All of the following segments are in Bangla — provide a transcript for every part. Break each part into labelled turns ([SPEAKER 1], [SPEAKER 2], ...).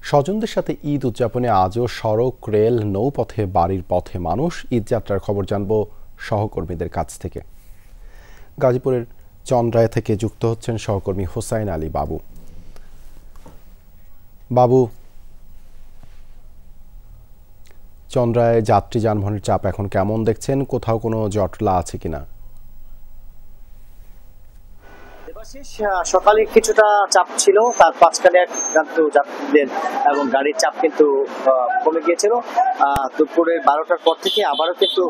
[SPEAKER 1] স্বজনদের সাথে ঈদ উদযাপনে আজও সড়ক, রেল, নৌপথে বাড়ির পথে মানুষ। ঈদযাত্রার খবর জানব সহকর্মীদের কাছ থেকে। গাজীপুরের চন্দ্রায় থেকে যুক্ত হচ্ছেন সহকর্মী হোসাইন আলী বাবু। বাবু, চন্দ্রায় যাত্রী যানবাহনের চাপ এখন কেমন দেখছেন? কোথাও কোনো জটলা আছে কিনা?
[SPEAKER 2] সকালে কিছুটা চাপ ছিল, তার মাঝখানে কিন্তু যাত্রীদের এবং গাড়ির চাপ কিন্তু কমে গিয়েছিল। দুপুরের 12টার পর থেকে আবারও কিন্তু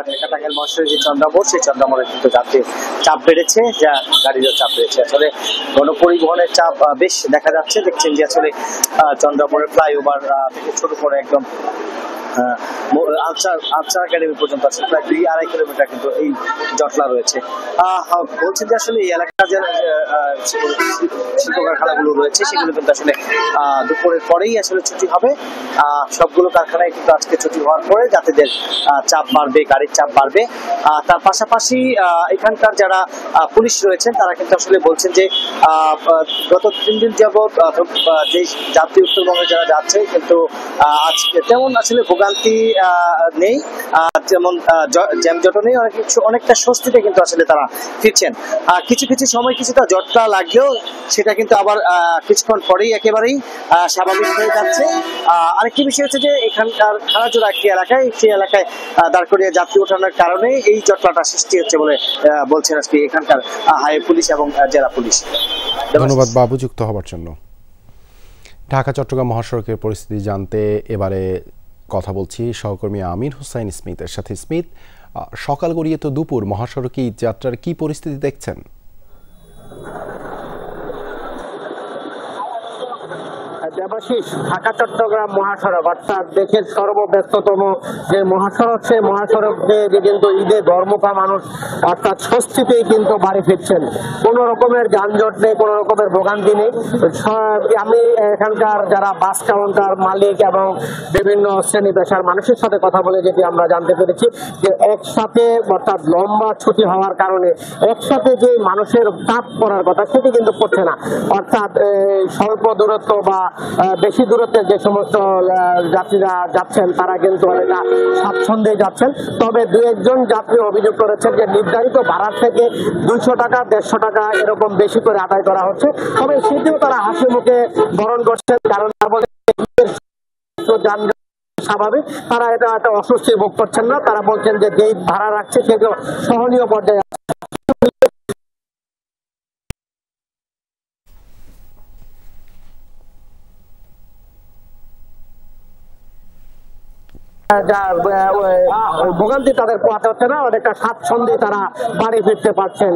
[SPEAKER 2] ঢাকা টাঙ্গাইল মহাসড়কের যে চন্দ্রামোড়, সেই চন্দ্রামোড়ে কিন্তু যাত্রীর চাপ বেড়েছে, যা গাড়িরও চাপ বেড়েছে। আসলে গণপরিবহনের চাপ বেশ দেখা যাচ্ছে। দেখছেন যে আসলে চন্দ্রামোড়ের ফ্লাইওভার থেকে শুরু করে একদম আনসার একাডেমি পর্যন্ত আছে প্রায় 2-2.5 কিলোমিটার কিন্তু এই জটলা রয়েছে। বলছেন যে আসলে এই এলাকার যে শিল্প কারখানাগুলো রয়েছে সেগুলো কিন্তু আসলে দুপুরের পরেই আসলে ছুটি হবে। সবগুলো কারখানায় কিন্তু আজকে ছুটি হওয়ার পরে যাত্রীদের চাপ বাড়বে, গাড়ির চাপ বাড়বে। তার পাশাপাশি এখানকার যারা পুলিশ রয়েছেন তারা কিন্তু আসলে বলছেন যে গত 3 দিন যাবৎ যে যাত্রী উত্তরবঙ্গে যারা যাচ্ছে কিন্তু আজকে তেমন আসলে ভোগান্তি নেই, যেমন জ্যামজটও নেই, অনেকটা স্বস্তিতে কিন্তু আসলে তারা ফিরছেন। কিছু কিছু সময় কিছুটা জটলা লাগলেও সেটা কিন্তু আবার কিছুক্ষণ পরেই একেবারেই স্বাভাবিক হয়ে যাচ্ছে। আরেকটি বিষয় হচ্ছে যে এখানকার খানাজোড়া একটি এলাকায়, সেই এলাকায় দাঁড় করিয়ে যাত্রী ওঠানোর কারণে এই জটলাটা সৃষ্টি হচ্ছে বলে বলছেন আজকে এখানকার হাইওয়ে পুলিশ এবং জেলা পুলিশ।
[SPEAKER 1] ধন্যবাদ বাবু যুক্ত হবার জন্য। ঢাকা চট্টগ্রাম মহাসড়কের পরিস্থিতি জানতে এবারে কথা বলছি সহকর্মী আমির হোসাইন স্মিথের সাথে। স্মিথ, সকাল গড়িয়ে তো দুপুর, মহাসড়কে ঈদ যাত্রার কি পরিস্থিতি দেখছেন?
[SPEAKER 3] দেবাশিস, ঢাকা চট্টগ্রাম মহাসড়ক অর্থাৎ দেশের সর্বব্যস্ততম যে মহাসড়ক, সেই মহাসড়ক দিয়ে কিন্তু ঈদে ধর্মপা মানুষ অর্থাৎ স্বস্তিতেই কিন্তু বাড়ি ফিরছেন। কোনো রকমের যানজট নেই, কোনো রকমের ভোগান্তি নেই। আমি এখানকার যারা বাস কাউন্টার মালিক এবং বিভিন্ন শ্রেণী পেশার মানুষের সাথে কথা বলে যেটি আমরা জানতে পেরেছি যে একসাথে অর্থাৎ লম্বা ছুটি হওয়ার কারণে একসাথে যে মানুষের চাপ পড়ার কথা সেটি কিন্তু পড়ছে না। অর্থাৎ স্বল্প দূরত্ব বা বেশি দূরত্বে যে সমস্ত যাত্রীরা যাচ্ছেন তারা কিন্তু অনেকটা স্বাচ্ছন্দ্যে যাচ্ছেন। তবে 2-1 যাত্রী অভিযোগ করেছেন যে নির্ধারিত ভাড়ার থেকে 200 টাকা 150 টাকা এরকম বেশি করে আদায় করা হচ্ছে। তবে সেটিও তারা হাসি মুখে বরণ করছেন, কারণ স্বাভাবিক, তারা এটা একটা অস্বস্তি ভোগ করছেন না। তারা বলছেন যে যেই ভাড়া রাখছে সেগুলো সহনীয় পর্যায়ে ভোগান্তি তাদের পোহাতে হচ্ছে না, অনেকটা স্বাচ্ছন্দ্যে তারা বাড়ি ফিরতে পারছেন।